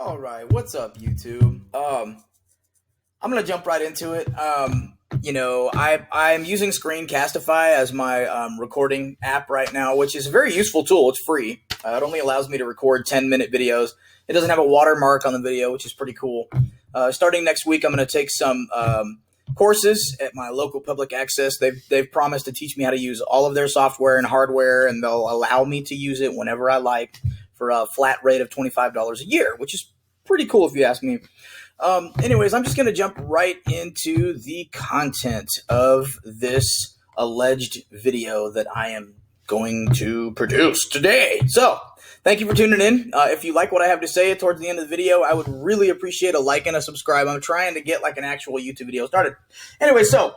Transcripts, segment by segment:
All right, what's up, YouTube? I'm gonna jump right into it. I'm using Screencastify as my recording app right now, which is a very useful tool. It's free. It only allows me to record 10-minute videos. It doesn't have a watermark on the video, which is pretty cool. Starting next week, I'm going to take some courses at my local public access. They've promised to teach me how to use all of their software and hardware, and they'll allow me to use it whenever I like for a flat rate of $25 a year, which is pretty cool if you ask me. Anyways, I'm just going to jump right into the content of this alleged video that I am going to produce today. So, thank you for tuning in. If you like what I have to say towards the end of the video, I would really appreciate a like and a subscribe. I'm trying to get like an actual YouTube video started. Anyway, so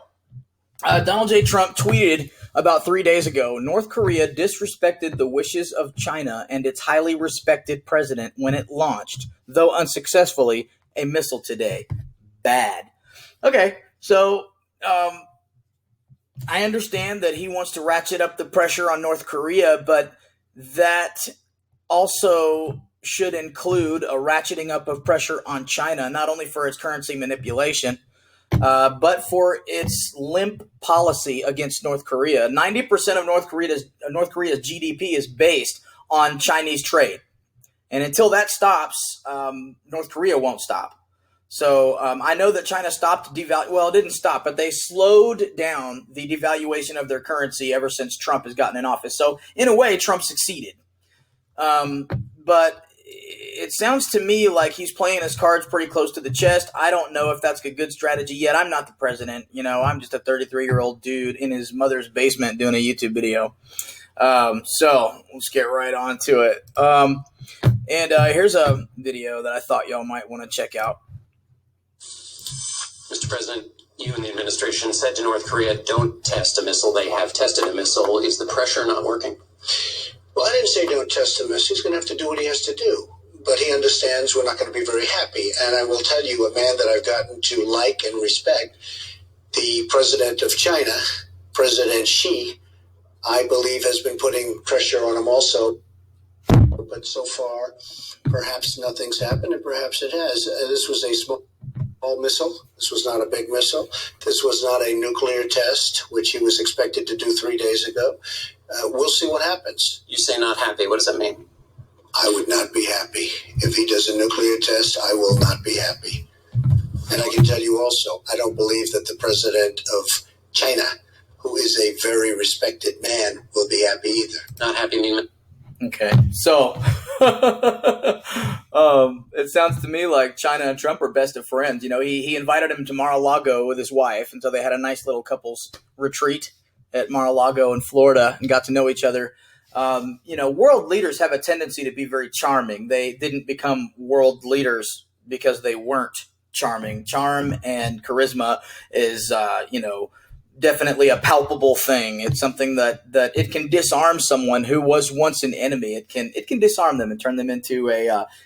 Donald J. Trump tweeted about 3 days ago, North Korea disrespected the wishes of China and its highly respected president when it launched, though unsuccessfully, a missile today. Bad. Okay, so I understand that he wants to ratchet up the pressure on North Korea, but that also should include a ratcheting up of pressure on China, not only for its currency manipulation, but for its limp policy against North Korea. 90% of North Korea's GDP is based on Chinese trade. And until that stops, North Korea won't stop. So I know that China stopped well, it didn't stop, but they slowed down the devaluation of their currency ever since Trump has gotten in office. So in a way, Trump succeeded. But it sounds to me like he's playing his cards pretty close to the chest. I don't know if that's a good strategy yet. I'm not the president. I'm just a 33-year-old dude in his mother's basement doing a YouTube video. So let's get right on to it. And here's a video that I thought y'all might want to check out. Mr. President, you and the administration said to North Korea, don't test a missile. They have tested a missile. Is the pressure not working? Well, I didn't say don't test a missile. He's going to have to do what he has to do. But he understands we're not going to be very happy. And I will tell you, a man that I've gotten to like and respect, the president of China, President Xi, I believe has been putting pressure on him also. But so far, perhaps nothing's happened, and perhaps it has. This was a small missile. This was not a big missile. This was not a nuclear test, which he was expected to do 3 days ago. We'll see what happens. You say not happy. What does that mean? I would not be happy. If he does a nuclear test, I will not be happy. And I can tell you also, I don't believe that the president of China, who is a very respected man, will be happy either. Not happy mean. Okay, so it sounds to me like China and Trump are best of friends. He invited him to Mar-a-Lago with his wife, and so they had a nice little couples retreat at Mar-a-Lago in Florida and got to know each other. World leaders have a tendency to be very charming. They didn't become world leaders because they weren't charming. Charm and charisma is, definitely a palpable thing. It's something that it can disarm someone who was once an enemy. It can disarm them and turn them into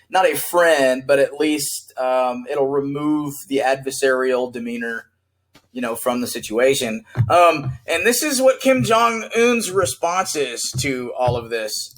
not a friend, but at least it'll remove the adversarial demeanor, from the situation. And this is what Kim Jong-un's response is to all of this.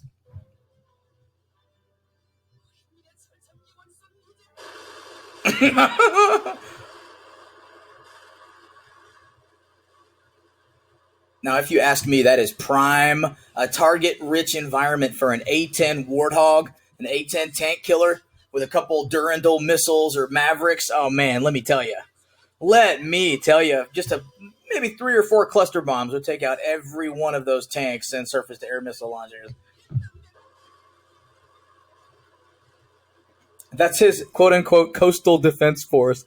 Now, if you ask me, that is prime, a target-rich environment for an A-10 Warthog, an A-10 tank killer with a couple Durandal missiles or Mavericks. Oh, man, let me tell you, just maybe 3 or 4 cluster bombs would take out every one of those tanks and surface-to-air missile launchers. That's his quote-unquote coastal defense force.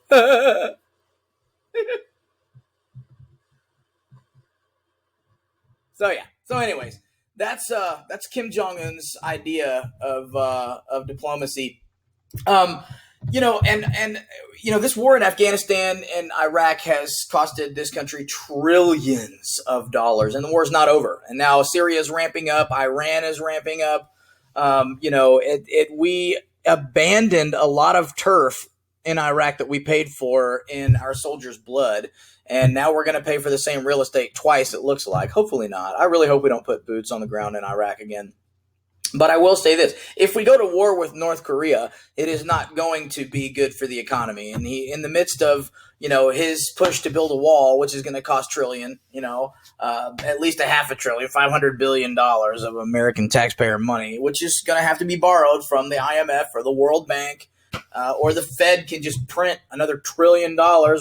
So anyways, that's Kim Jong-un's idea of diplomacy. This war in Afghanistan and Iraq has costed this country trillions of dollars, and the war is not over. And now Syria is ramping up, Iran is ramping up. We abandoned a lot of turf in Iraq that we paid for in our soldiers' blood. And now we're going to pay for the same real estate twice, it looks like. Hopefully not. I really hope we don't put boots on the ground in Iraq again. But I will say this: if we go to war with North Korea, it is not going to be good for the economy. And in the midst of his push to build a wall, which is going to cost trillion, at least a half a trillion, $500 billion of American taxpayer money, which is going to have to be borrowed from the IMF or the World Bank, or the Fed can just print another $1 trillion,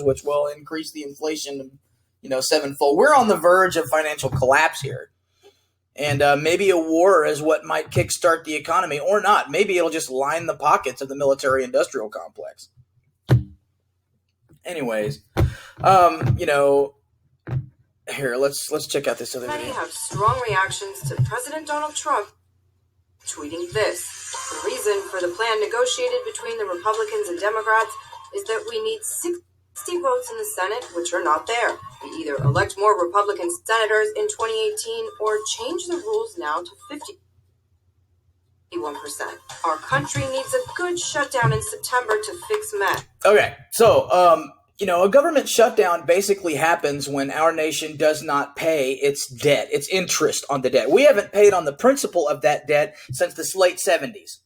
which will increase the inflation, sevenfold. We're on the verge of financial collapse here. And maybe a war is what might kickstart the economy, or not. Maybe it'll just line the pockets of the military-industrial complex. Anyways, here, let's check out this other Many video. have strong reactions to President Donald Trump tweeting this. The reason for the plan negotiated between the Republicans and Democrats is that we need 60 votes in the Senate, which are not there. We either elect more Republican senators in 2018 or change the rules now to 51%. Our country needs a good shutdown in September to fix Met. Okay, so, a government shutdown basically happens when our nation does not pay its debt, its interest on the debt. We haven't paid on the principal of that debt since the late 70s.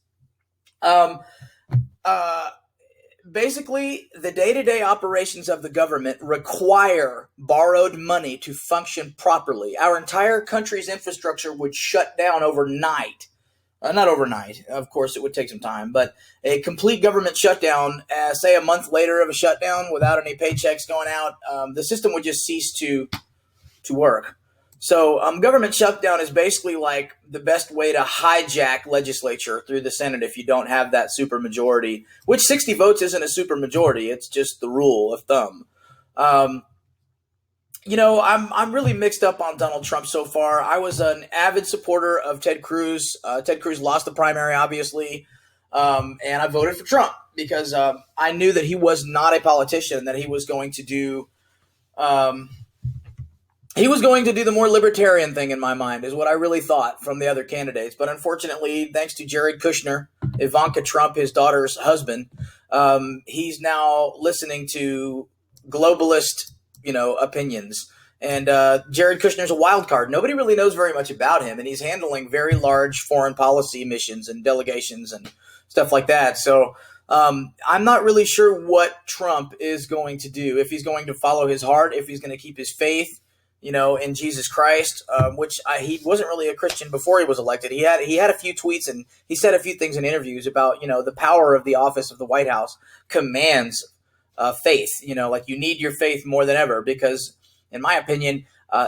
Basically, the day-to-day operations of the government require borrowed money to function properly. Our entire country's infrastructure would shut down overnight. Not overnight, of course, it would take some time, but a complete government shutdown, say a month later of a shutdown without any paychecks going out, the system would just cease to work. So government shutdown is basically like the best way to hijack legislature through the Senate if you don't have that supermajority, which 60 votes isn't a supermajority. It's just the rule of thumb. I'm really mixed up on Donald Trump so far. I was an avid supporter of Ted Cruz. Ted Cruz lost the primary, obviously, and I voted for Trump because I knew that he was not a politician, that he was going to do the more libertarian thing in my mind, is what I really thought from the other candidates. But unfortunately, thanks to Jared Kushner, Ivanka Trump, his daughter's husband, he's now listening to globalist, opinions. And Jared Kushner's a wild card. Nobody really knows very much about him, and he's handling very large foreign policy missions and delegations and stuff like that. So I'm not really sure what Trump is going to do, if he's going to follow his heart, if he's going to keep his faith, in Jesus Christ, which he wasn't really a Christian before he was elected. He had a few tweets and he said a few things in interviews about, the power of the office of the White House commands faith, like you need your faith more than ever, because in my opinion,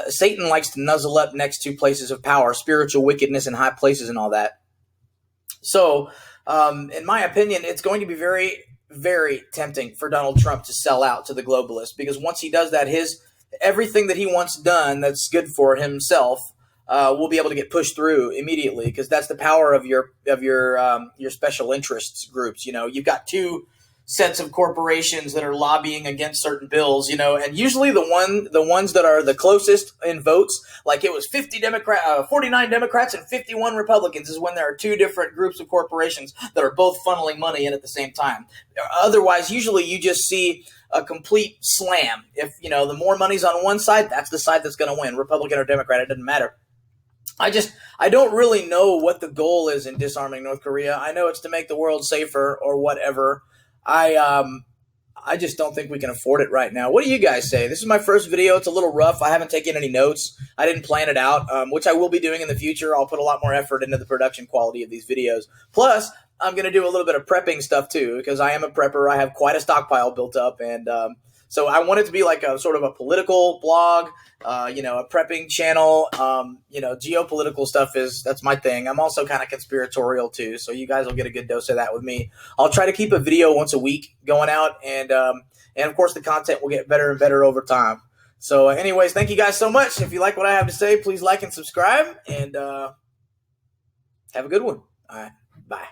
Satan likes to nuzzle up next to places of power, spiritual wickedness in high places and all that. So, in my opinion, it's going to be very, very tempting for Donald Trump to sell out to the globalists, because once he does that, everything that he wants done that's good for himself will be able to get pushed through immediately, because that's the power of your special interests groups. You've got two sets of corporations that are lobbying against certain bills, and usually the ones that are the closest in votes, like it was 49 Democrats and 51 Republicans, is when there are two different groups of corporations that are both funneling money in at the same time. Otherwise, usually you just see a complete slam. If, the more money's on one side, that's the side that's going to win, Republican or Democrat, it doesn't matter. I don't really know what the goal is in disarming North Korea. I know it's to make the world safer or whatever. I just don't think we can afford it right now. What do you guys say? This is my first video. It's a little rough. I haven't taken any notes. I didn't plan it out, which I will be doing in the future. I'll put a lot more effort into the production quality of these videos. Plus, I'm going to do a little bit of prepping stuff too, because I am a prepper. I have quite a stockpile built up, and so I want it to be like a sort of a political blog, a prepping channel. Geopolitical stuff that's my thing. I'm also kind of conspiratorial too, so you guys will get a good dose of that with me. I'll try to keep a video once a week going out, and of course the content will get better and better over time. So anyways, thank you guys so much. If you like what I have to say, please like and subscribe, and have a good one. All right, bye.